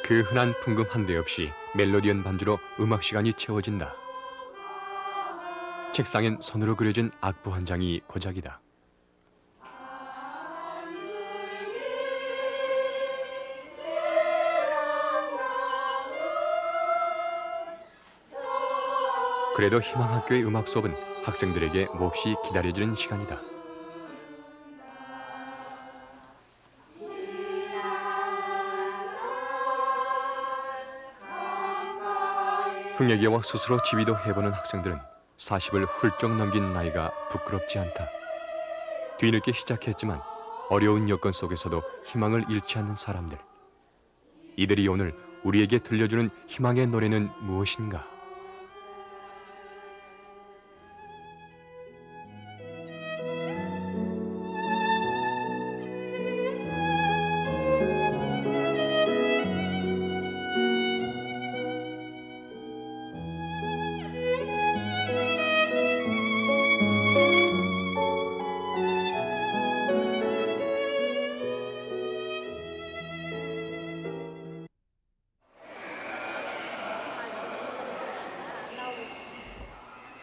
그 흔한 풍금 한대 없이 멜로디언 반주로 음악 시간이 채워진다. 책상엔 손으로 그려진 악보 한 장이 고작이다. 그래도 희망학교의 음악 수업은 학생들에게 몹시 기다려지는 시간이다. 흥에게와 스스로 지휘도 해보는 학생들은 40을 훌쩍 넘긴 나이가 부끄럽지 않다. 뒤늦게 시작했지만 어려운 여건 속에서도 희망을 잃지 않는 사람들. 이들이 오늘 우리에게 들려주는 희망의 노래는 무엇인가?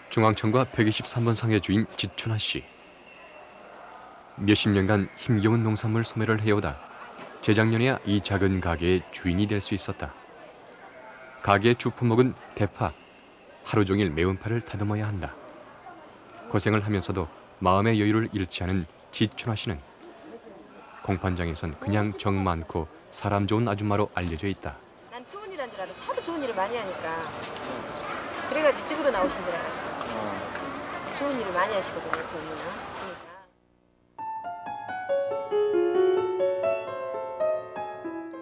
중앙청과 123번 상의 주인 지춘하 씨. 몇십 년간 힘겨운 농산물 소매를 해오다 재작년에야 이 작은 가게의 주인이 될 수 있었다. 가게의 주품목은 대파, 하루 종일 매운파를 다듬어야 한다. 고생을 하면서도 마음의 여유를 잃지 않은 지춘하 씨는 공판장에선 그냥 정 많고 사람 좋은 아줌마로 알려져 있다. 난 좋은 일 한 줄 알았어. 하도 좋은 일을 많이 하니까. 그래가지고 찍으러 나오신 줄 알았어. 좋은 일을 많이 하시거든요, 그분은.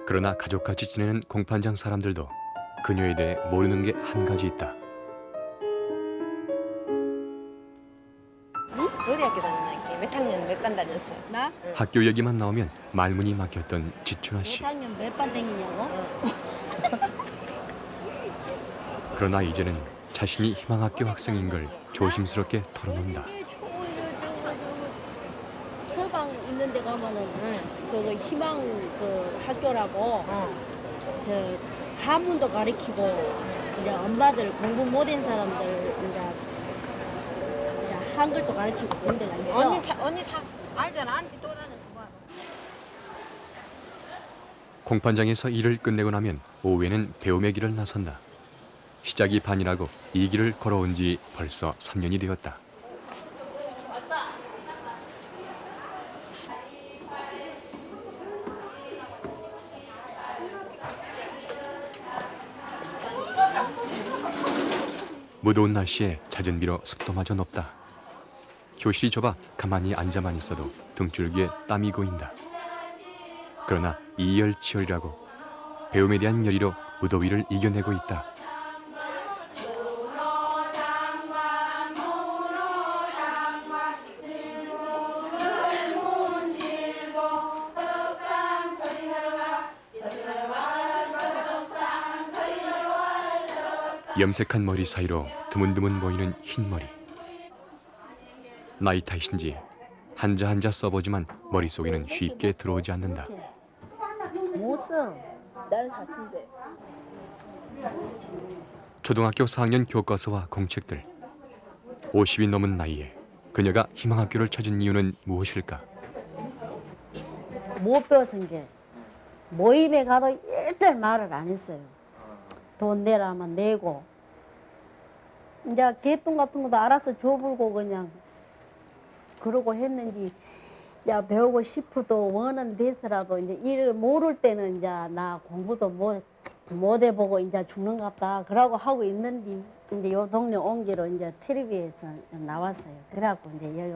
그러나 가족같이 지내는 공판장 사람들도 그녀에 대해 모르는 게 한 가지 있다. 응? 어디 학교 다녔나? 몇 학년 몇 반 다녔어? 나? 학교 얘기만 나오면 말문이 막혔던 지춘하 씨. 4학년 몇 반 댕기냐고? 그러나 이제는 자신이 희망학교 학생인 걸 조심스럽게 털어놓는다. 서방 있는 데 가면은 그 희망 그 학교라고 저 한문도 가르치고 이제 엄마들 공부 못한 사람들 이제 한글도 가르치고 그런 데가 있어. 언니 다 알잖아. 언니 또 다는 좋아. 공판장에서 일을 끝내고 나면 오후에는 배움의 길을 나선다. 시작이 반이라고 이 길을 걸어온 지 벌써 3년이 되었다. 무더운 날씨에 잦은 비로 습도마저 높다. 교실이 좁아 가만히 앉아만 있어도 등줄기에 땀이 고인다. 그러나 이열치열이라고 배움에 대한 열의로 무더위를 이겨내고 있다. 염색한 머리 사이로 드문드문 보이는 흰 머리. 나이 탓인지 한자 한자 써보지만 머릿속에는 쉽게 들어오지 않는다. 못 써. 나는 사춘데. 초등학교 4학년 교과서와 공책들. 50이 넘은 나이에 그녀가 희망학교를 찾은 이유는 무엇일까? 못 배워선 게 모임에 가도 일절 말을 안 했어요. 돈 내라면 내고 이제 개똥 같은 것도 알아서 줘불고 그냥 그러고 했는지 이제 배우고 싶어도 원은 돼서라도 이제 일을 모를 때는 이제 나 공부도 못 해보고 이제 죽는갑다 그러고 하고 있는데 이제 요 동네 온 게로 이제 텔레비에서 나왔어요. 그래갖고 이제 여기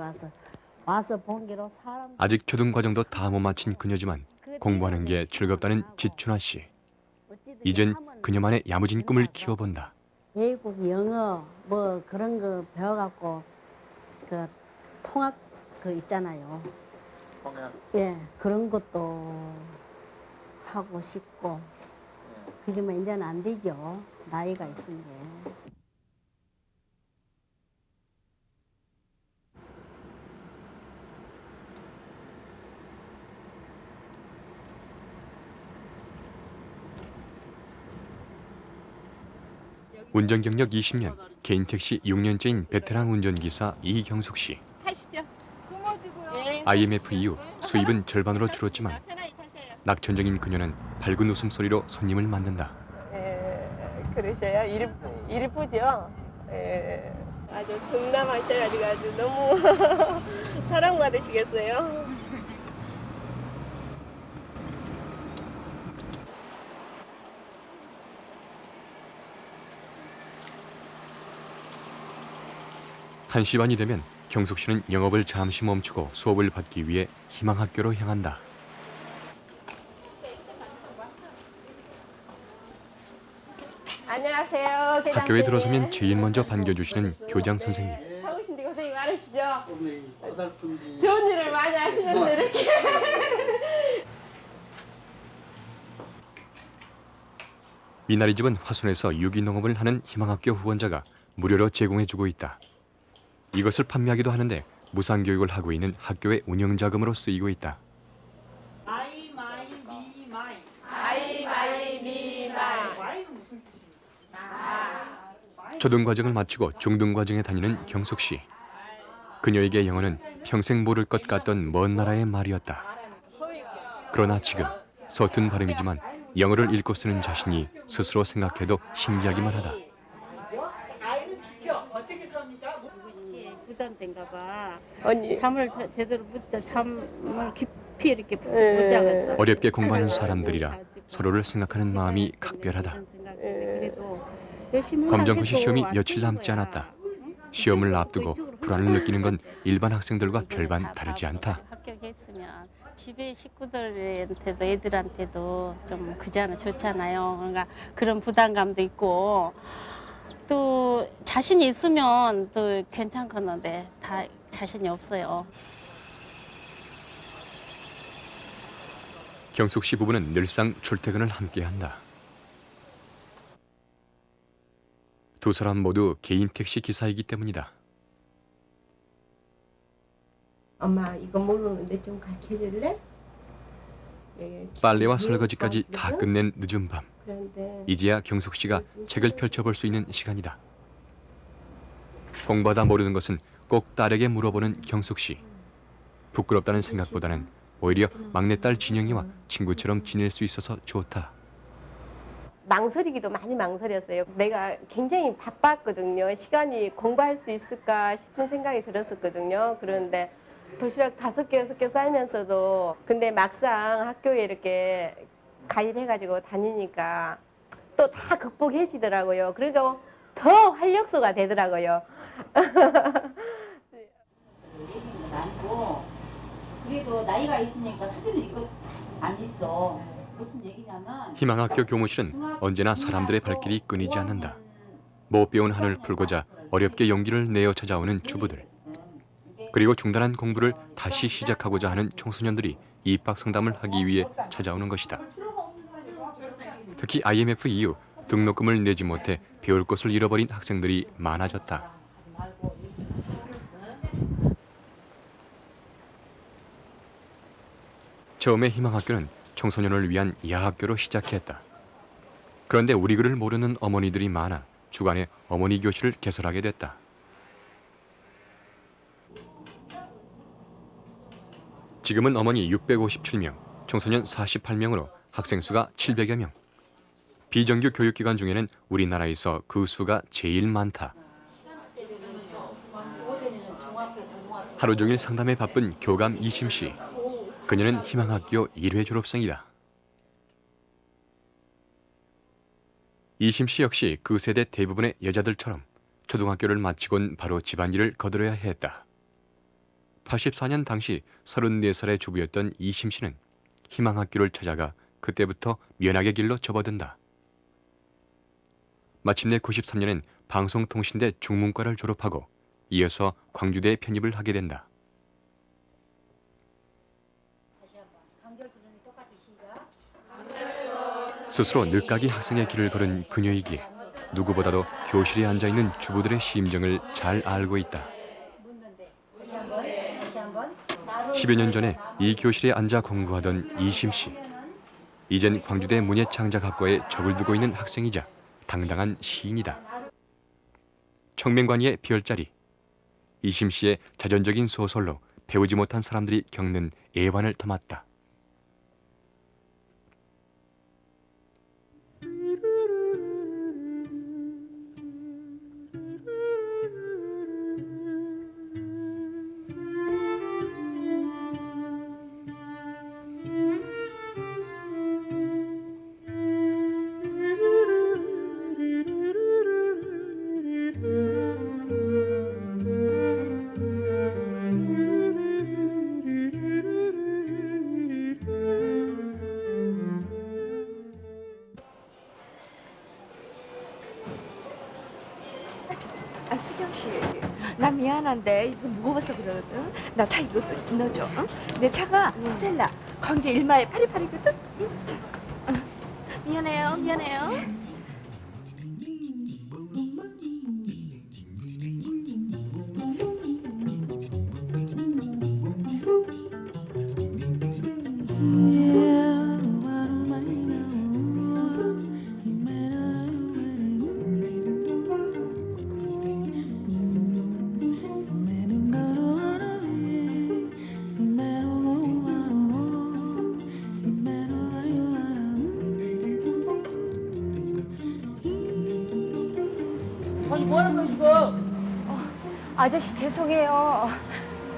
와서 본 게로 사람 아직 초등 과정도 다 못 마친 그녀지만 공부하는 게 즐겁다는 지춘하 씨. 이젠 그녀만의 야무진 꿈을 키워본다. 외국 영어 뭐 그런 거 배워갖고 그 통학 그 있잖아요. 통역. 예, 그런 것도 하고 싶고. 그지만 이제는 안 되죠. 나이가 있은 게. 운전 경력 20년, 개인 택시 6년째인 베테랑 운전기사 이경숙 씨. 타시죠. 고모주고요. IMF 이후 수입은 절반으로 줄었지만 낙천적인 그녀는 밝은 웃음소리로 손님을 만든다. 그러셔요? 이쁘죠? 아주 동남아셔가지고 아주 너무 사랑받으시겠어요? 한 시 반이 되면 경숙 씨는 영업을 잠시 멈추고 수업을 받기 위해 희망학교로 향한다. 안녕하세요. 학교에 들어서면 제일 먼저 반겨주시는 교장 선생님. 하우신데 고생이 많으시죠? 좋은 일을 많이 하시는데 이렇게. 미나리 집은 화순에서 유기농업을 하는 희망학교 후원자가 무료로 제공해주고 있다. 이것을 판매하기도 하는데 무상교육을 하고 있는 학교의 운영자금으로 쓰이고 있다. 아이 마이 미 마이. 아이 마이 미 마이. 마이는 무슨 뜻입니까? 초등과정을 마치고 중등과정에 다니는 경숙 씨. 그녀에게 영어는 평생 모를 것 같던 먼 나라의 말이었다. 그러나 지금 서툰 발음이지만 영어를 읽고 쓰는 자신이 스스로 생각해도 신기하기만 하다. 아이는 지켜. 어떻게 삽니까? 부담된가 봐. 언니. 잠을 제대로 잠을 깊이 이렇게 못 예. 자겠어. 어렵게 공부하는 사람들이라 서로를 생각하는 마음이 각별하다. 그래도 열심히 검정고시 하겠죠. 시험이 안 며칠 되는 남지 거야. 않았다. 시험을 앞두고 불안을 느끼는 건 일반 학생들과 별반 다르지 않다. 합격했으면 집에 식구들한테도 애들한테도 좀 그잖아 좋잖아요. 그러니까 그런 부담감도 있고 또 자신이 있으면 또 괜찮겠는데 다 자신이 없어요. 경숙 씨 부부는 늘상 출퇴근을 함께한다. 두 사람 모두 개인 택시 기사이기 때문이다. 엄마 이거 모르는데 좀 가르쳐줄래? 빨래와 설거지까지 다 끝낸 늦은 밤. 그런데 이제야 경숙 씨가 책을 펼쳐볼 수 있는 시간이다. 공부하다 모르는 것은 꼭 딸에게 물어보는 경숙 씨. 부끄럽다는 생각보다는 오히려 막내딸 진영이와 친구처럼 지낼 수 있어서 좋다. 망설이기도 많이 망설였어요. 내가 굉장히 바빴거든요. 시간이 공부할 수 있을까 싶은 생각이 들었었거든요. 그런데 도시락 5개, 6개 쌓이면서도 근데 막상 학교에 이렇게 가입해가지고 다니니까 또 다 극복해지더라고요. 그리고 더 활력소가 되더라고요. 아니고 그래도 나이가 있으니까 수준은 있고 안 있어. 무슨 얘기냐면 희망학교 교무실은 언제나 사람들의 발길이 끊이지 않는다. 못 배운 한을 풀고자 어렵게 용기를 내어 찾아오는 주부들. 그리고 중단한 공부를 다시 시작하고자 하는 청소년들이 입학 상담을 하기 위해 찾아오는 것이다. 특히 IMF 이후 등록금을 내지 못해 배울 것을 잃어버린 학생들이 많아졌다. 처음에 희망학교는 청소년을 위한 야학교로 시작했다. 그런데 우리 글을 모르는 어머니들이 많아 주간에 어머니 교실을 개설하게 됐다. 지금은 어머니 657명, 청소년 48명으로 학생 수가 700여 명. 비정규 교육기관 중에는 우리나라에서 그 수가 제일 많다. 하루 종일 상담에 바쁜 교감 이심 씨. 그녀는 희망학교 1회 졸업생이다. 이심 씨 역시 그 세대 대부분의 여자들처럼 초등학교를 마치곤 바로 집안일을 거들어야 했다. 84년 당시 34살의 주부였던 이심 씨는 희망학교를 찾아가 그때부터 면학의 길로 접어든다. 마침내 93년엔 방송통신대 중문과를 졸업하고 이어서 광주대에 편입을 하게 된다. 스스로 늦가기 학생의 길을 걸은 그녀이기에 누구보다도 교실에 앉아있는 주부들의 심정을 잘 알고 있다. 10여 년 전에 이 교실에 앉아 공부하던 이심 씨. 이젠 광주대 문예창작학과에 적을 두고 있는 학생이자 당당한 시인이다. 청명관이의 별자리. 이심 씨의 자전적인 소설로 배우지 못한 사람들이 겪는 애환을 담았다. 아, 수경 씨, 나 미안한데 이거 무거워서 그러거든. 나 차 이것도 넣어줘. 응? 내 차가 스텔라 광주 일마의 파리파리거든. 응? 자, 미안해요, 미안해요. 아니 뭐 하는 거야 지금? 아저씨 죄송해요.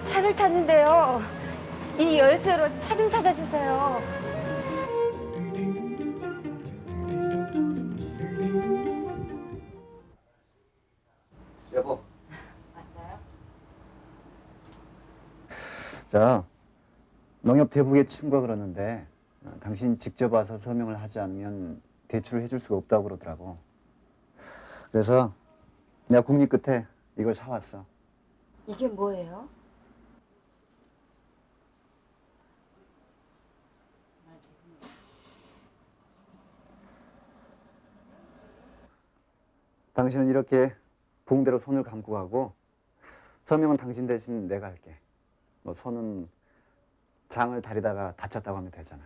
차를 찾는데요. 이 열쇠로 차 좀 찾아주세요. 여보. 맞아요? 자, 농협 대북의 친구가 그러는데 당신이 직접 와서 서명을 하지 않으면 대출을 해줄 수가 없다고 그러더라고. 그래서 내가 국리 끝에 이걸 사왔어. 이게 뭐예요? 당신은 이렇게 붕대로 손을 감고 가고 서명은 당신 대신 내가 할게. 뭐 손은 장을 다리다가 다쳤다고 하면 되잖아.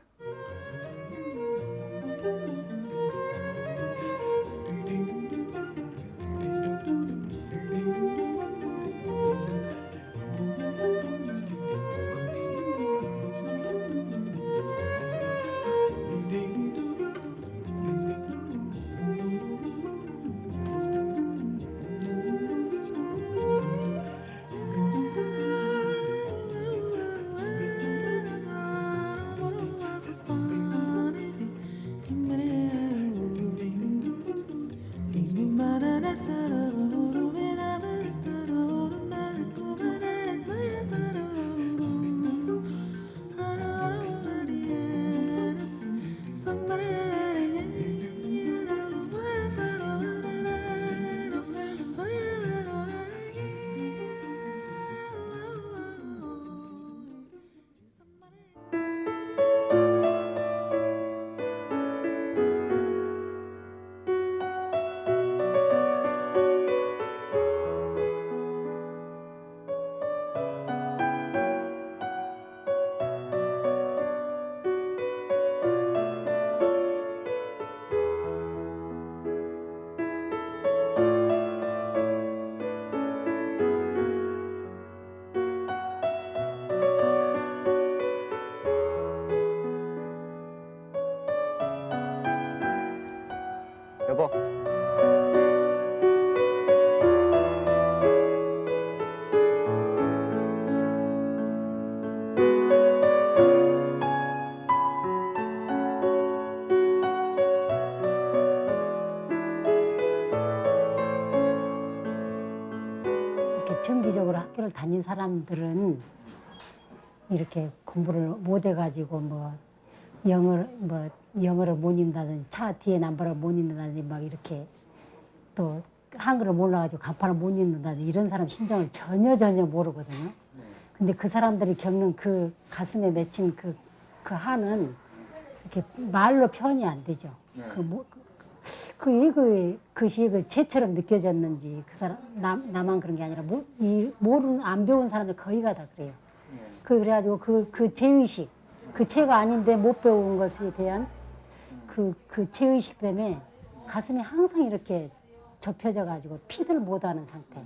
여보. 이렇게 정기적으로 학교를 다닌 사람들은 이렇게 공부를 못 해가지고 영어를 못 읽는다든지 차 뒤에 남발을 못 읽는다든지 막 이렇게 또 한글을 몰라가지고 간판을 못 읽는다든지 이런 사람 심정을 전혀 모르거든요. 근데 그 사람들이 겪는 그 가슴에 맺힌 그 한은 이렇게 말로 표현이 안 되죠. 그것이 죄처럼 느껴졌는지 그 사람 나만 그런 게 아니라 모르는 안 배운 사람들 거의가 다 그래요. 그래가지고 그 죄의식, 그 죄가 아닌데 못 배운 것에 대한 그 죄의식 때문에 가슴이 항상 이렇게 접혀져 가지고 피들 못하는 상태.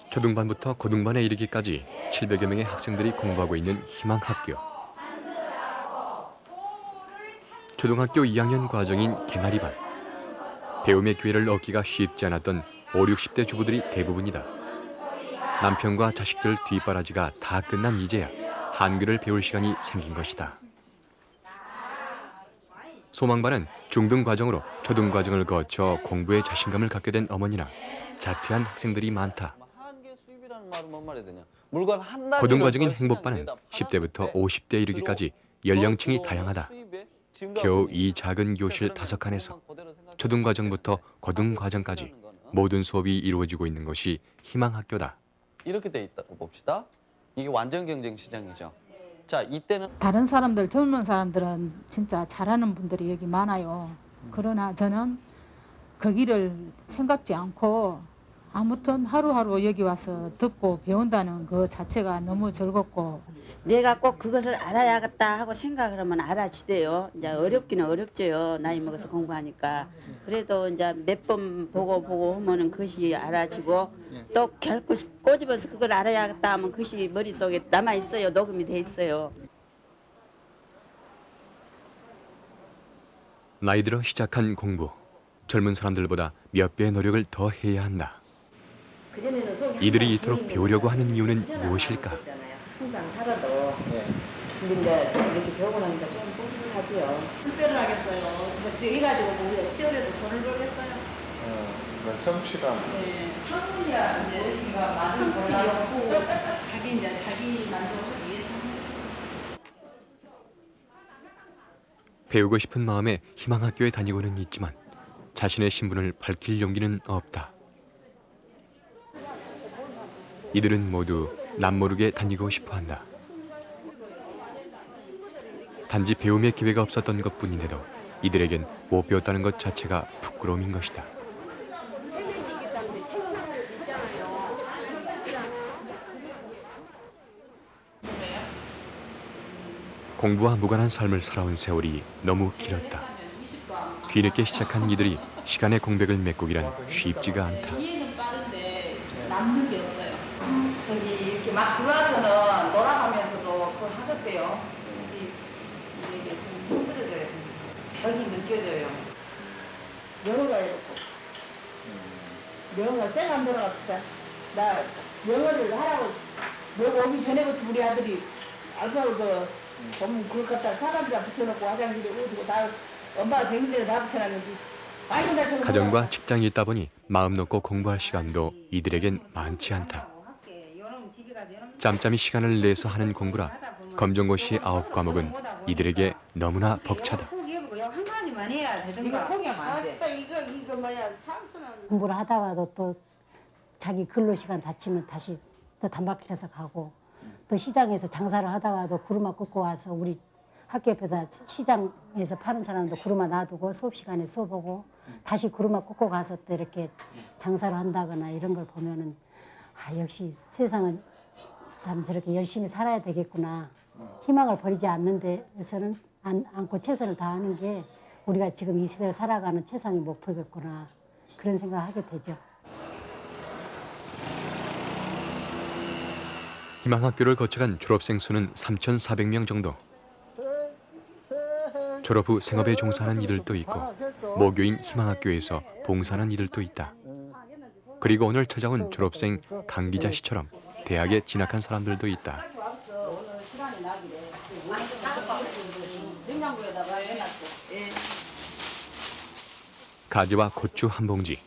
초등반부터 고등반에 이르기까지 700여 명의 학생들이 공부하고 있는 희망학교. 초등학교 2학년 과정인 개나리반. 배움의 기회를 얻기가 쉽지 않았던 5, 60대 주부들이 대부분이다. 남편과 자식들 뒷바라지가 다 끝난 이제야 한글을 배울 시간이 생긴 것이다. 소망반은 중등 과정으로 초등 과정을 거쳐 공부에 자신감을 갖게 된 어머니나 자퇴한 학생들이 많다. 고등 과정인 행복반은 10대부터 50대 이르기까지 연령층이 다양하다. 겨우 이 작은 교실 5칸에서 초등 과정부터 고등 과정까지 모든 수업이 이루어지고 있는 것이 희망학교다. 이렇게 돼 있다고 봅시다. 이게 완전 경쟁 시장이죠. 자, 이때는 다른 사람들, 젊은 사람들은 진짜 잘하는 분들이 여기 많아요. 그러나 저는 거기를 생각지 않고 아무튼 하루하루 여기 와서 듣고 배운다는 그 자체가 너무 즐겁고 내가 꼭 그것을 알아야겠다 하고 생각을 하면 알아지대요. 이제 어렵기는 어렵죠. 나이 먹어서 공부하니까. 그래도 이제 몇 번 보고 하면은 그것이 알아지고 또 결코 꼬집어서 그걸 알아야겠다 하면 그것이 머릿속에 남아 있어요. 녹음이 돼 있어요. 나이 들어 시작한 공부. 젊은 사람들보다 몇 배의 노력을 더 해야 한다. 이들이 이토록 배우려고 하는 이유는 무엇일까? 항상 살아도. 근데 이제 이렇게 배우고 나니까 좀 뿌듯하지요. 숙제를 하겠어요. 뭐 이가지고 뭐 우리가 치열해서 돈을 벌겠어요. 성취감. 네, 학문이야 이제 여기가 많은 성취 욕구, 자기 만족을 위해서 하는 거죠. 배우고 싶은 마음에 희망학교에 다니고는 있지만 자신의 신분을 밝힐 용기는 없다. 이들은 모두 남모르게 다니고 싶어한다. 단지 배움의 기회가 없었던 것뿐인데도 이들에겐 못 배웠다는 것 자체가 부끄러움인 것이다. 공부와 무관한 삶을 살아온 세월이 너무 길었다. 뒤늦게 시작한 이들이 시간의 공백을 메꾸기란 쉽지가 않다. 이해는 빠른데 남는 게 없어요. 저기 이렇게 막 들어와서는 놀아가면서도 그걸 하겠대요. 이게 좀 힘들어져요. 여기 느껴져요. 영어가 이렇고 영어 쌩안 돌아갔다. 나 영어를 하라고 여기 오기 전에부터 우리 아들이 알파고 보면 그걸 갖다 사람들이 붙여놓고 화장실에 어디고 나 엄마가 생일에 나 붙여놨는데 가정과 직장이 있다 보니 마음 놓고 공부할 시간도 이들에겐 많지 않다. 짬짬이 시간을 내서 하는 공부라 검정고시 9과목은 이들에게 너무나 벅차다. 한 가지만 해야 되든가. 이거 뭐야 상수는. 공부를 하다가도 또 자기 근로 시간 다치면 다시 또 단박질 쳐서 가고 또 시장에서 장사를 하다가도 구루마 꽂고 와서 우리 학교 옆에다 시장에서 파는 사람도 구루마 놔두고 수업 시간에 수업하고 다시 구루마 꽂고 가서 또 이렇게 장사를 한다거나 이런 걸 보면은 아 역시 세상은 참 저렇게 열심히 살아야 되겠구나. 희망을 버리지 않는 데에서는 않고 최선을 다하는 게 우리가 지금 이 시대를 살아가는 최상의 목표겠구나. 그런 생각을 하게 되죠. 희망학교를 거쳐간 졸업생 수는 3,400명 정도. 졸업 후 생업에 종사하는 이들도 있고 모교인 희망학교에서 봉사하는 이들도 있다. 그리고 오늘 찾아온 졸업생 강 기자 씨처럼 대학에 진학한 사람들도 있다. 가지와 고추 한 봉지.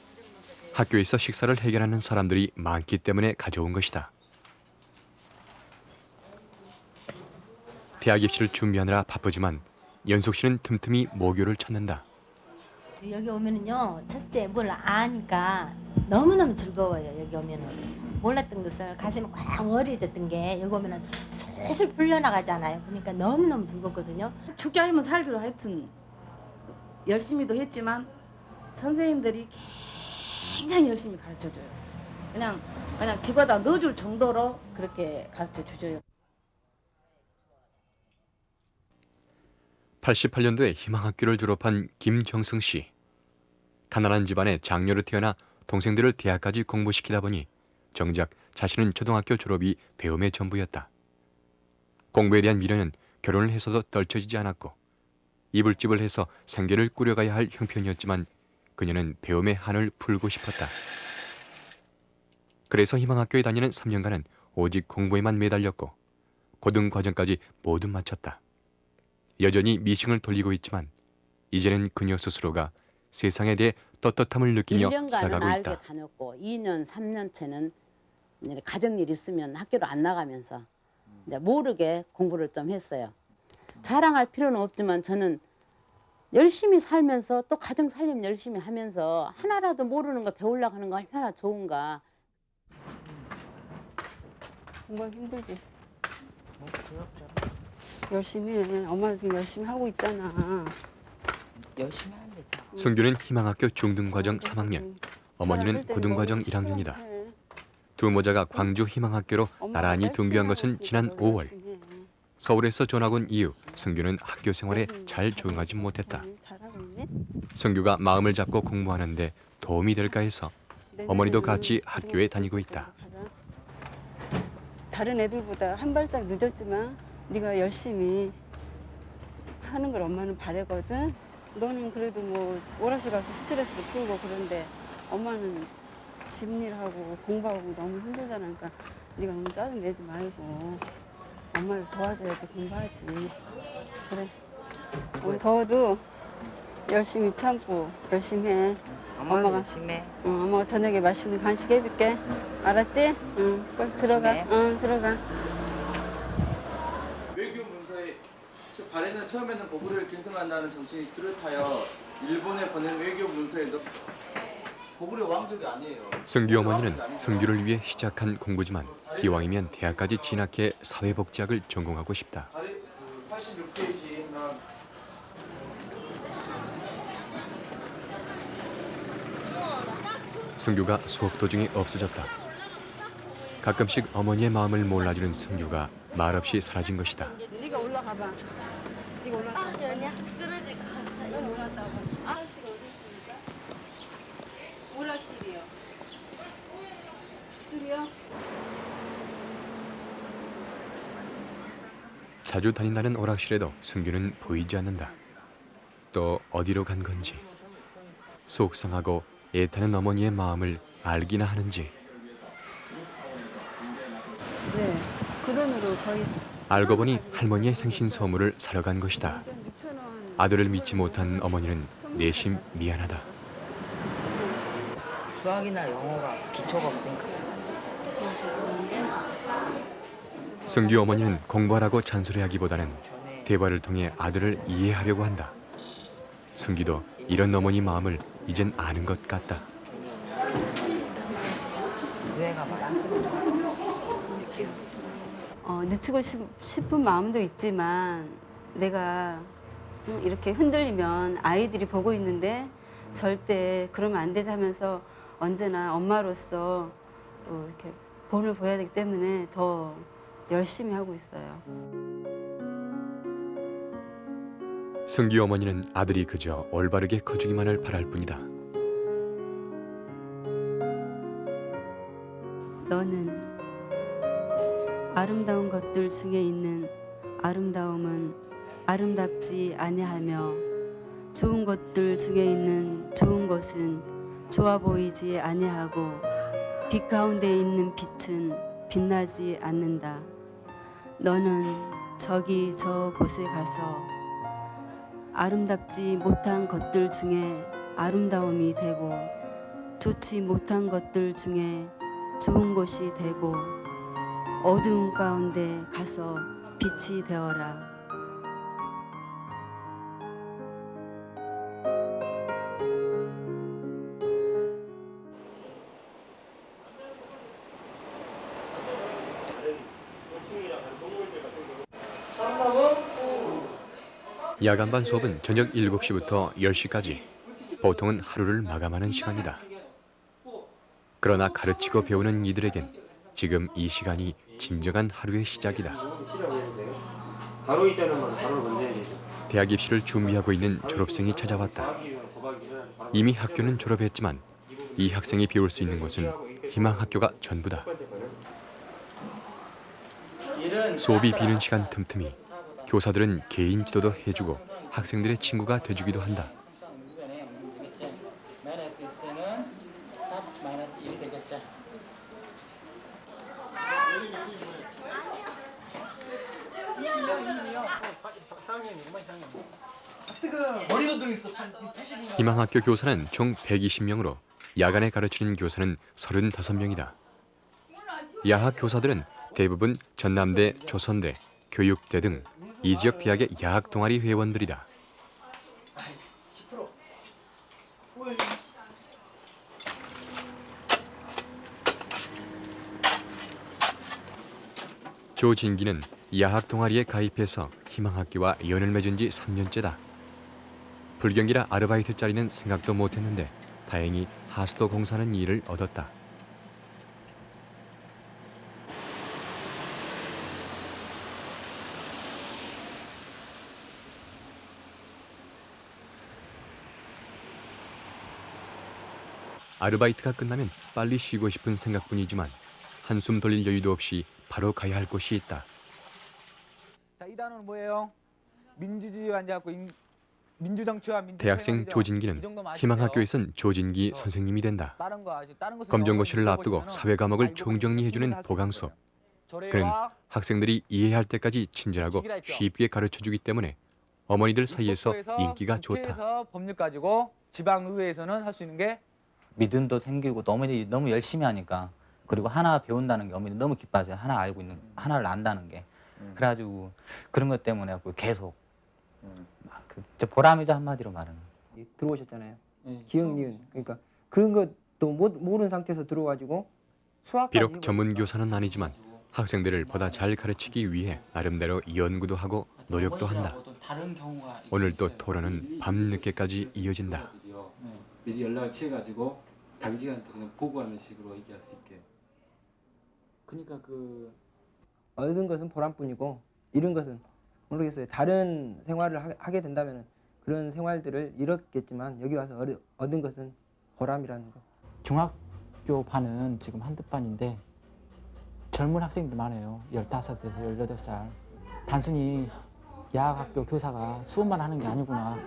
학교에서 식사를 해결하는 사람들이 많기 때문에 가져온 것이다. 대학 입시를 준비하느라 바쁘지만 연숙 씨는 틈틈이 모교를 찾는다. 여기 오면은요, 첫째 뭘 아니까 너무너무 즐거워요. 여기 오면은 몰랐던 것을 가슴이 꽉 어려졌던 게 여기 오면은 슬슬 풀려나가잖아요. 그러니까 너무너무 즐겁거든요. 죽게 하면 살기로 하여튼 열심히도 했지만 선생님들이 굉장히 열심히 가르쳐줘요. 그냥 집에다 넣어줄 정도로 그렇게 가르쳐주죠. 88년도에 희망학교를 졸업한 김정승 씨. 가난한 집안에 장녀로 태어나 동생들을 대학까지 공부시키다 보니 정작 자신은 초등학교 졸업이 배움의 전부였다. 공부에 대한 미련은 결혼을 해서도 떨쳐지지 않았고 이불집을 해서 생계를 꾸려가야 할 형편이었지만 그녀는 배움의 한을 풀고 싶었다. 그래서 희망학교에 다니는 3년간은 오직 공부에만 매달렸고 고등과정까지 모두 마쳤다. 여전히 미싱을 돌리고 있지만 이제는 그녀 스스로가 세상에 대해 떳떳함을 느끼며 1년간은 살아가고 알게 있다. 다녔고 2년, 3년째는 가정일 있으면 학교를 안 나가면서 이제 모르게 공부를 좀 했어요. 자랑할 필요는 없지만 저는 열심히 살면서 또 가정 살림 열심히 하면서 하나라도 모르는 거 배우려고 하는 거 얼마나 좋은가. 공부하기 힘들지? 열심히 해. 엄마도 지금 열심히 하고 있잖아. 열심히 하면 되죠. 승규는 희망학교 중등과정 3학년, 어머니는 고등과정 1학년이다. 두 모자가 광주 희망학교로 나란히 등교한 것은 지난 5월. 서울에서 전학 온 이후 승규는 학교 생활에 잘 적응하지 못했다. 승규가 마음을 잡고 공부하는데 도움이 될까 해서 어머니도 같이 학교에 다니고 있다. 다른 애들보다 한 발짝 늦었지만 네가 열심히 하는 걸 엄마는 바라거든. 너는 그래도 뭐 오락실 가서 스트레스도 풀고 그런데 엄마는 집일하고 공부하고 너무 힘들잖아. 그러니까 네가 너무 짜증 내지 말고 엄마를 도와줘야지 공부하지. 그래. 오늘 더워도 열심히 참고 열심히 해. 엄마가 열심히 해. 엄마가 저녁에 맛있는 간식 해줄게. 알았지? 응. 빨리 들어가. 응, 들어가. 외교 문서에 발해는 처음에는 고구려를 계승한다는 정신이 뚜렷하여 일본에 보낸 외교 문서에도 고구려 왕족이 아니에요. 승규 어머니는 승규를 위해 시작한 공부지만 기왕이면 대학까지 진학해 사회복지학을 전공하고 싶다. 86페이지 하나. 승규가 수업 도중에 없어졌다. 가끔씩 어머니의 마음을 몰라주는 승규가 말없이 사라진 것이다. 네가 올라가 봐. 네가 올라가. 아니야. 쓰러질 것 같아. 이거 올라가 봐. 아저씨가 어디 있습니까? 오락실이요. 저기요. 자주 다닌다는 오락실에도 승규는 보이지 않는다. 또 어디로 간 건지. 속상하고 애타는 어머니의 마음을 알기나 하는지. 네. 그 돈으로 거의 알고 보니 할머니의 생신 선물을 사러 간 것이다. 아들을 믿지 못한 어머니는 내심 미안하다. 수학이나 영어가 기초가 없으니까. 승규 어머니는 공부하라고 잔소리하기보다는 대화를 통해 아들을 이해하려고 한다. 승규도 이런 어머니 마음을 이젠 아는 것 같다. 후회가 많아. 늦추고 싶은 마음도 있지만 내가 이렇게 흔들리면 아이들이 보고 있는데 절대 그러면 안 되지 하면서 언제나 엄마로서 또 이렇게 본을 보여야 되기 때문에 더 열심히 하고 있어요. 승규 어머니는 아들이 그저 올바르게 커주기만을 바랄 뿐이다. 너는 아름다운 것들 중에 있는 아름다움은 아름답지 아니하며 좋은 것들 중에 있는 좋은 것은 좋아 보이지 아니하고 빛 가운데 있는 빛은 빛나지 않는다. 너는 저기 저 곳에 가서 아름답지 못한 것들 중에 아름다움이 되고 좋지 못한 것들 중에 좋은 것이 되고 어두운 가운데 가서 빛이 되어라. 야간반 수업은 저녁 7시부터 10시까지. 보통은 하루를 마감하는 시간이다. 그러나 가르치고 배우는 이들에겐 지금 이 시간이 진정한 하루의 시작이다. 바로 있다는 바로 먼저 해야 되죠. 대학 입시를 준비하고 있는 졸업생이 찾아왔다. 이미 학교는 졸업했지만 이 학생이 배울 수 있는 곳은 희망학교가 전부다. 수업이 비는 시간 틈틈이 교사들은 개인 지도도 해주고 학생들의 친구가 돼주기도 한다. 희망학교 교사는 총 120명으로 야간에 가르치는 교사는 35명이다. 야학 교사들은 대부분 전남대, 조선대, 교육대 등 이 지역 대학의 야학 동아리 회원들이다. 조진기는 야학 동아리에 가입해서 희망학교와 연을 맺은 지 3년째다. 불경기라 아르바이트 자리는 생각도 못했는데 다행히 하수도 공사하는 일을 얻었다. 아르바이트가 끝나면 빨리 쉬고 싶은 생각뿐이지만 한숨 돌릴 여유도 없이 바로 가야 할 곳이 있다. 자, 이 단어는 뭐예요? 민주주의와 앉아갖고 민주정치와 대학생 조진기는 희망학교에선 조진기 선생님이 된다. 검정고시를 앞두고 사회 과목을 총정리해주는 보강 수업. 그는 학생들이 이해할 때까지 친절하고 쉽게 가르쳐주기 때문에 어머니들 사이에서 인기가 좋다. 국회에서 법률 가지고 지방의회에서는 할 수 있는 게 믿음도 생기고 어머니 너무 열심히 하니까 그리고 하나 배운다는 게 어머니 너무 기뻐하죠. 하나 알고 있는 하나를 안다는 게. 그래가지고 그런 것 때문에 계속 그 보람이죠 한마디로 말하면. 들어오셨잖아요. 기억 니은 그러니까 그런 것도 모르는 상태에서 들어가지고 수학 비록 전문 교사는 아니지만 학생들을 보다 잘 가르치기 위해 나름대로 연구도 하고 노력도 한다. 오늘도 토론은 밤늦게까지 이어진다. 미리 연락을 취해가지고 당직한테 그냥 보고하는 식으로 얘기할 수 있게. 그러니까 얻은 것은 보람뿐이고 잃은 것은 모르겠어요. 다른 생활을 하게 된다면 그런 생활들을 잃었겠지만 여기 와서 얻은 것은 보람이라는 거. 중학교 반은 지금 한두 반인데 젊은 학생들 많아요. 15에서 18살. 단순히 야학학교 교사가 수업만 하는 게 아니구나.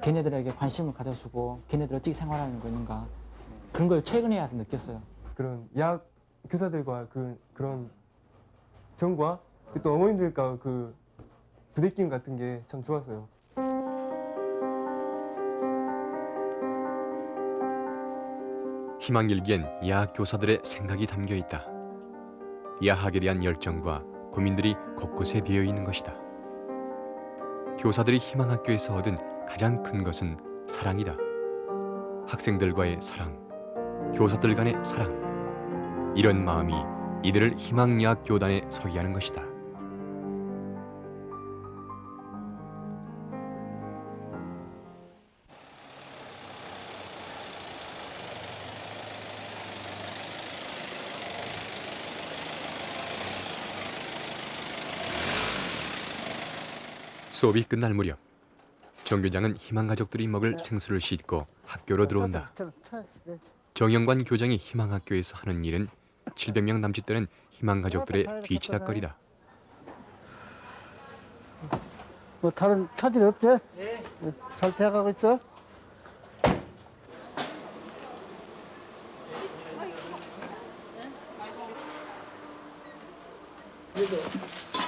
걔네들에게 관심을 가져주고 걔네들 어떻게 생활하는 거 있는가. 그런 걸 최근에 와서 느꼈어요. 그런 야학 교사들과 그런 정과 또 어머님들과 그 부대낌 같은 게 참 좋았어요. 희망일기엔 야학 교사들의 생각이 담겨 있다. 야학에 대한 열정과 고민들이 곳곳에 비어 있는 것이다. 교사들이 희망학교에서 얻은 가장 큰 것은 사랑이다. 학생들과의 사랑, 교사들 간의 사랑. 이런 마음이 이들을 희망야학 교단에 서게 하는 것이다. 수업이 끝날 무렵 정교장은 희망가족들이 먹을 생수를 싣고 학교로 들어온다. 정영관 교장이 희망학교에서 하는 일은 700명 남짓 되는 희망가족들의 뒤치다거리다. 뭐 다른 차질 없지? 네. 잘 돼가고 있어?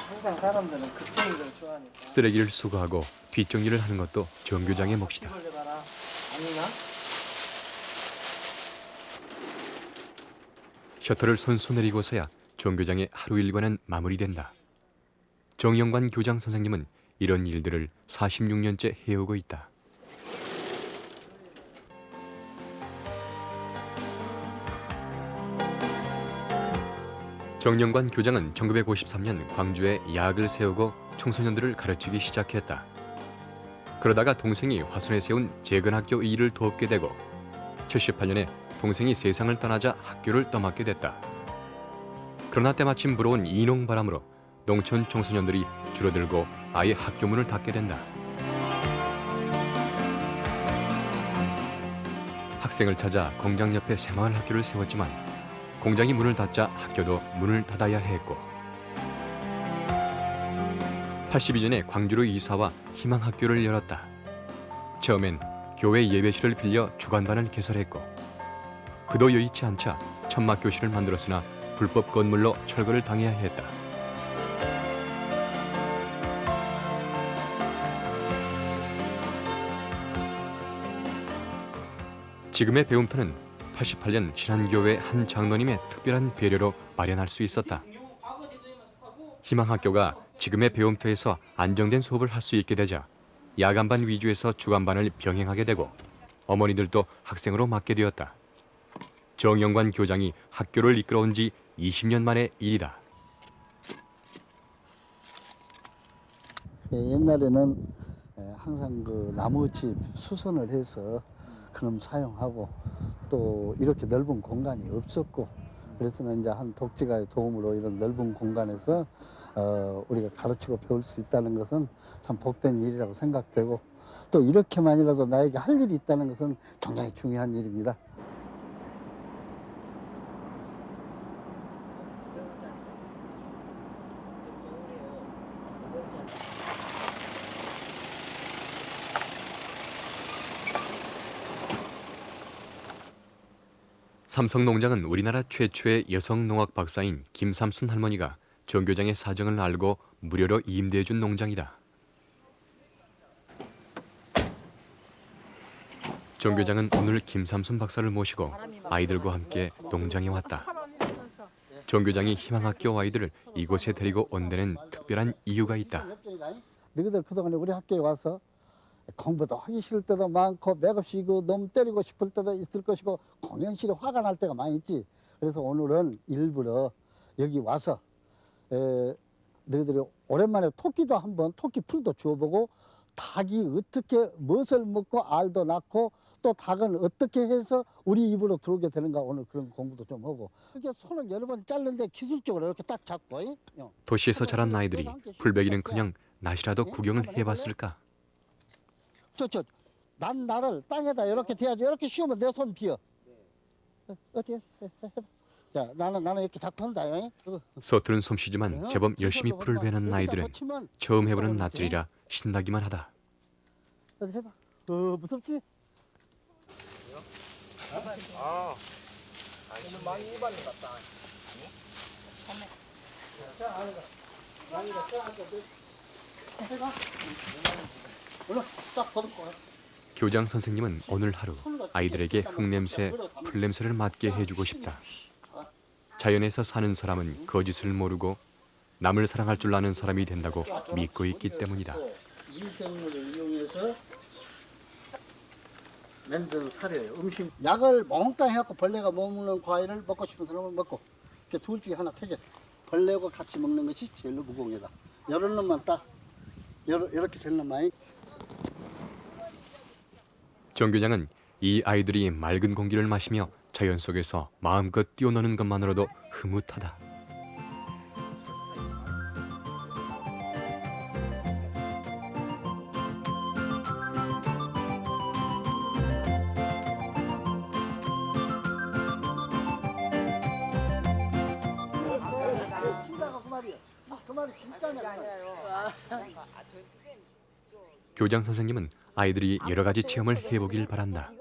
항상 사람들은 급정이를 좋아하니까. 쓰레기를 수거하고 뒷정리를 하는 것도 정교장의 몫이다. 아니나? 셔터를 손수 내리고서야 정교장의 하루 일과는 마무리된다. 정영관 교장 선생님은 이런 일들을 46년째 해오고 있다. 정영관 교장은 1953년 광주에 야학을 세우고 청소년들을 가르치기 시작했다. 그러다가 동생이 화순에 세운 재건학교 일을 돕게 되고 78년에 동생이 세상을 떠나자 학교를 떠맡게 됐다. 그러나 때마침 불어온 인홍바람으로 농촌 청소년들이 줄어들고 아예 학교 문을 닫게 된다. 학생을 찾아 공장 옆에 새마을 학교를 세웠지만 공장이 문을 닫자 학교도 문을 닫아야 했고 82년에 광주로 이사와 희망학교를 열었다. 처음엔 교회 예배실을 빌려 주간반을 개설했고 그도 여의치 않자 천막교실을 만들었으나 불법 건물로 철거를 당해야 했다. 지금의 배움터는 88년 신한교회 한 장로님의 특별한 배려로 마련할 수 있었다. 희망학교가 지금의 배움터에서 안정된 수업을 할 수 있게 되자 야간반 위주에서 주간반을 병행하게 되고 어머니들도 학생으로 맡게 되었다. 정영관 교장이 학교를 이끌어온 지 20년 만의 일이다. 옛날에는 항상 그 나무집 수선을 해서 그럼 사용하고 또 이렇게 넓은 공간이 없었고 그래서는 이제 한 독지가의 도움으로 이런 넓은 공간에서 우리가 가르치고 배울 수 있다는 것은 참 복된 일이라고 생각되고 또 이렇게만이라도 나에게 할 일이 있다는 것은 굉장히 중요한 일입니다. 삼성농장은 우리나라 최초의 여성 농학 박사인 김삼순 할머니가 정 교장의 사정을 알고 무료로 임대해준 농장이다. 정 교장은 오늘 김삼순 박사를 모시고 아이들과 함께 농장에 왔다. 정 교장이 희망학교 아이들을 이곳에 데리고 온 데는 특별한 이유가 있다. 너희들 그동안에 우리 학교에 와서 공부도 하기 싫을 때도 많고 맥없이 놈 때리고 싶을 때도 있을 것이고 공연실에 화가 날 때가 많이 있지. 그래서 오늘은 일부러 여기 와서 너희들이 오랜만에 토끼도 한번 토끼 풀도 주워보고 닭이 어떻게 무엇을 먹고 알도 낳고 또 닭은 어떻게 해서 우리 입으로 들어오게 되는가 오늘 그런 공부도 좀 하고 이렇게 손을 여러 번 자르는데 기술적으로 이렇게 딱 잡고 도시에서 자란 아이들이 풀베기는커녕 낫이라도 구경을 해봤을까? 난 나를 땅에다 이렇게 대야지. 이렇게 씌우면 내 손 비어. 어떻게? 자, 나는 이렇게 잡고 한다. 서투른 솜씨지만 제법 열심히 풀을 베는 아이들은 처음 해보는 낫질이라 신나기만 하다. 어디 해봐. 무섭지? 많이 입안을 갔다. 교장 선생님은 오늘 하루 아이들에게 흙냄새, 풀냄새를 맡게 해주고 싶다. 자연에서 사는 사람은 거짓을 모르고 남을 사랑할 줄 아는 사람이 된다고 믿고 있기 때문이다. 미생물을 이용해서 만든 사료예요. 음식. 약을 몽땅 해갖고 벌레가 못 먹는 과일을 먹고 싶은 사람은 먹고 이렇게 둘 중에 하나 택해. 벌레하고 같이 먹는 것이 제일 무공이다. 이런 놈만 딱 이렇게 될 놈만. 정 교장은 이 아이들이 맑은 공기를 마시며 자연 속에서 마음껏 뛰어노는 것만으로도 흐뭇하다. 교장 선생님은 아이들이 여러 가지 체험을 해보길 바란다.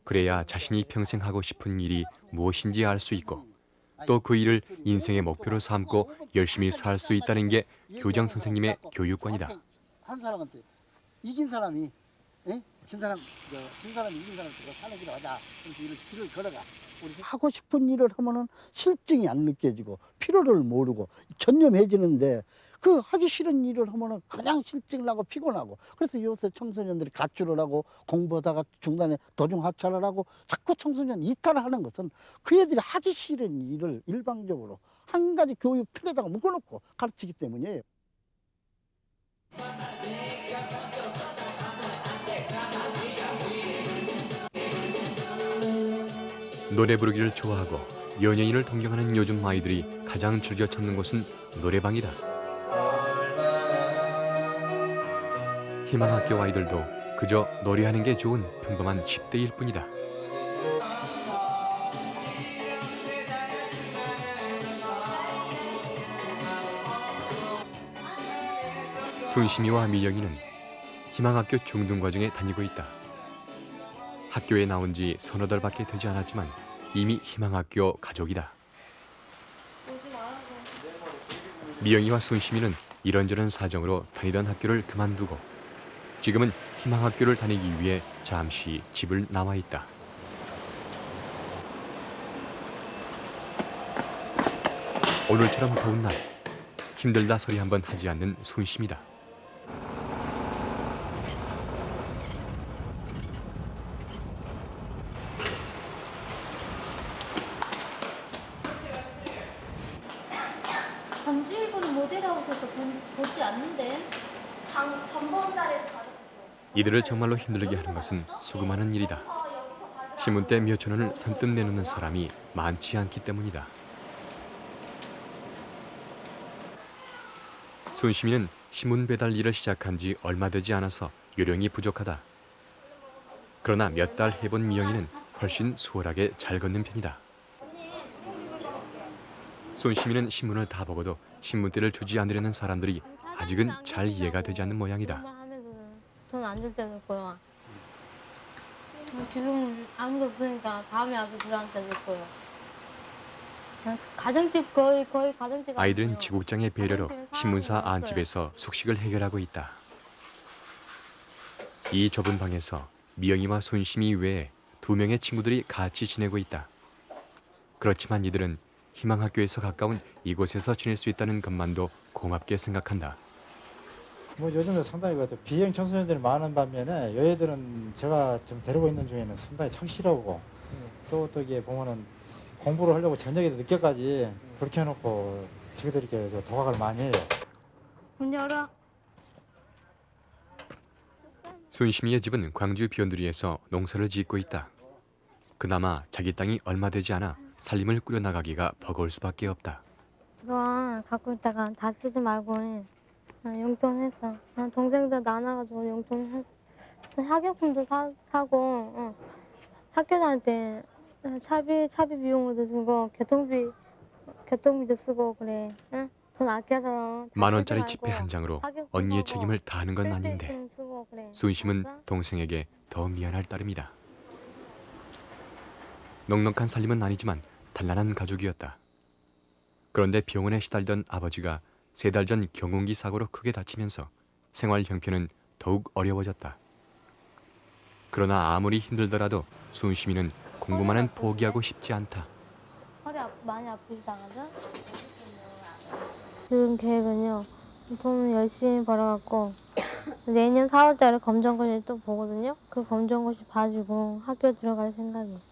그래야 자신이 평생 하고 싶은 일이 무엇인지 알 수 있고 또 그 일을 인생의 목표로 삼고 열심히 살 수 있다는 게 교장 선생님의 교육관이다. 한 사람한테 이긴 사람이 진 사람이 이긴 사람한테 사는 길을 하자. 그래서 길을 걸어가. 우리 하고 싶은 일을 하면은 실증이 안 느껴지고 필요를 모르고 전념해지는데 그 하기 싫은 일을 하면은 그냥 실증 나고 피곤하고 그래서 요새 청소년들이 가출을 하고 공부하다가 중간에 도중 하차를 하고 자꾸 청소년 이탈을 하는 것은 그 애들이 하기 싫은 일을 일방적으로 한 가지 교육 틀에다가 묶어놓고 가르치기 때문이에요. 노래 부르기를 좋아하고 연예인을 동경하는 요즘 아이들이 가장 즐겨 찾는 곳은 노래방이다. 희망학교 아이들도 그저 노래하는 게 좋은 평범한 10대일 뿐이다. 순심이와 미영이는 희망학교 중등과정에 다니고 있다. 학교에 나온 지 서너 달밖에 되지 않았지만 이미 희망학교 가족이다. 미영이와 순심이는 이런저런 사정으로 다니던 학교를 그만두고 지금은 희망학교를 다니기 위해 잠시 집을 나와 있다. 오늘처럼 더운 날 힘들다 소리 한번 하지 않는 순심이다. 광주일보는 못 내려오셔서 보지 않는데 전번 달에도 받았었어요. 이들을 정말로 힘들게 하는 것은 수고많은 일이다. 신문대 몇천 원을 선뜻 내놓는 사람이 많지 않기 때문이다. 순심이는 신문 배달 일을 시작한 지 얼마 되지 않아서 요령이 부족하다. 그러나 몇 달 해본 미영이는 훨씬 수월하게 잘 걷는 편이다. 순심이는 신문을 다 보고도 신문대를 주지 않으려는 사람들이 아직은 잘 이해가 되지 않는 모양이다. 돈 안 줄 때도 있고요. 지금 아무도 없으니까 다음에 와서 들어갈 때도 있고요. 가정집 거의 가정집. 아이들은 지국장의 배려로 신문사 안집에서 숙식을 해결하고 있다. 이 좁은 방에서 미영이와 순심이 외에 2명의 친구들이 같이 지내고 있다. 그렇지만 이들은 희망학교에서 가까운 이곳에서 지낼 수 있다는 것만도 고맙게 생각한다. 뭐 요즘에 상당히 비행 청소년들이 많은 반면에 여애들은 제가 지금 데리고 있는 중에는 상당히 착실하고 또 이게 보면은 공부를 하려고 저녁에 늦게까지 그렇게 해놓고 지그들이 이렇게 도박을 많이 해요. 문 열어. 순심이의 집은 광주 변두리에서 농사를 짓고 있다. 그나마 자기 땅이 얼마 되지 않아 살림을 꾸려나가기가 버거울 수밖에 없다. 이거 갖고 있다가 다 쓰지 말고 용돈했어. 동생들 나눠가지고 용돈했어. 학용품도 사고 학교 다닐 때 차비 비용으로도 쓰고 교통비도 쓰고 그래. 응? 돈 아껴서. 10,000원짜리 지폐 한 장으로 언니의 책임을 다하는 건 아닌데 순심은 동생에게 더 미안할 따름이다. 넉넉한 살림은 아니지만 단란한 가족이었다. 그런데 병원에 시달리던 아버지가 3달 전 경운기 사고로 크게 다치면서 생활 형편은 더욱 어려워졌다. 그러나 아무리 힘들더라도 순심이는 공부만은 포기하고 싶지 않다. 허리 많이 아프시다 가죠? 지금 계획은요. 돈 열심히 벌어갖고 내년 4월달에 검정고시 또 보거든요. 그 검정고시 봐주고 학교 들어갈 생각이에요.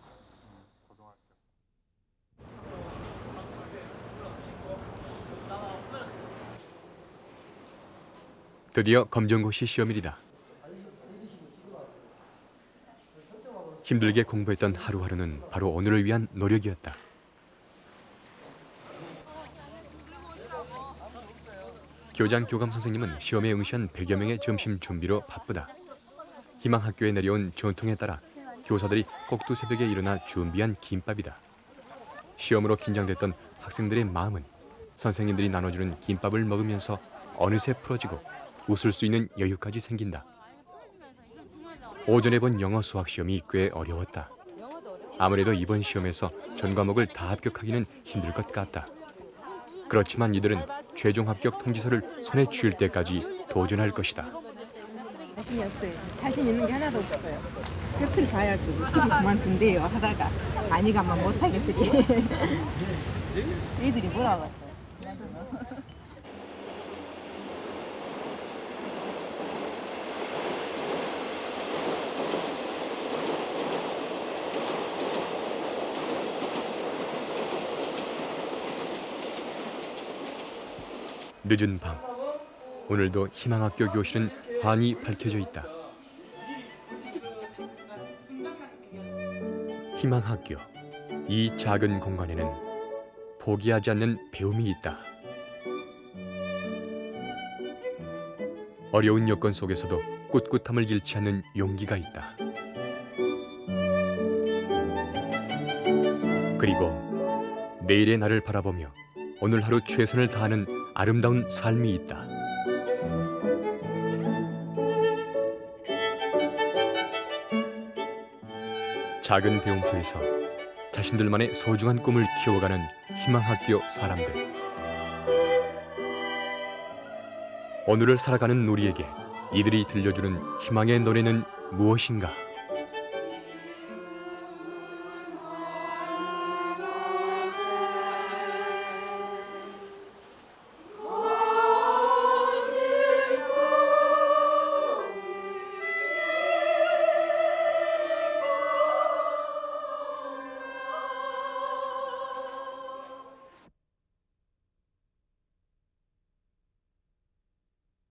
드디어 검정고시 시험일이다. 힘들게 공부했던 하루하루는 바로 오늘을 위한 노력이었다. 교장 교감 선생님은 시험에 응시한 100여 명의 점심 준비로 바쁘다. 희망학교에 내려온 전통에 따라 교사들이 꼭두 새벽에 일어나 준비한 김밥이다. 시험으로 긴장됐던 학생들의 마음은 선생님들이 나눠주는 김밥을 먹으면서 어느새 풀어지고 웃을 수 있는 여유까지 생긴다. 오전에 본 영어 수학 시험이 꽤 어려웠다. 아무래도 이번 시험에서 전 과목을 다 합격하기는 힘들 것 같다. 그렇지만 이들은 최종 합격 통지서를 손에 쥘 때까지 도전할 것이다. 자신이 없어요. 자신 있는 게 하나도 없어요. 끝을 봐야죠. 어떻게 그만둔대요 하다가 아니 가면 못하겠으리. 애들이 뭐라고 했어요? 늦은 밤, 오늘도 희망학교 교실은 환히 밝혀져 있다. 희망학교, 이 작은 공간에는 포기하지 않는 배움이 있다. 어려운 여건 속에서도 꿋꿋함을 잃지 않는 용기가 있다. 그리고 내일의 나를 바라보며 오늘 하루 최선을 다하는 아름다운 삶이 있다. 작은 배움터에서 자신들만의 소중한 꿈을 키워가는 희망학교 사람들. 오늘을 살아가는 우리에게 이들이 들려주는 희망의 노래는 무엇인가?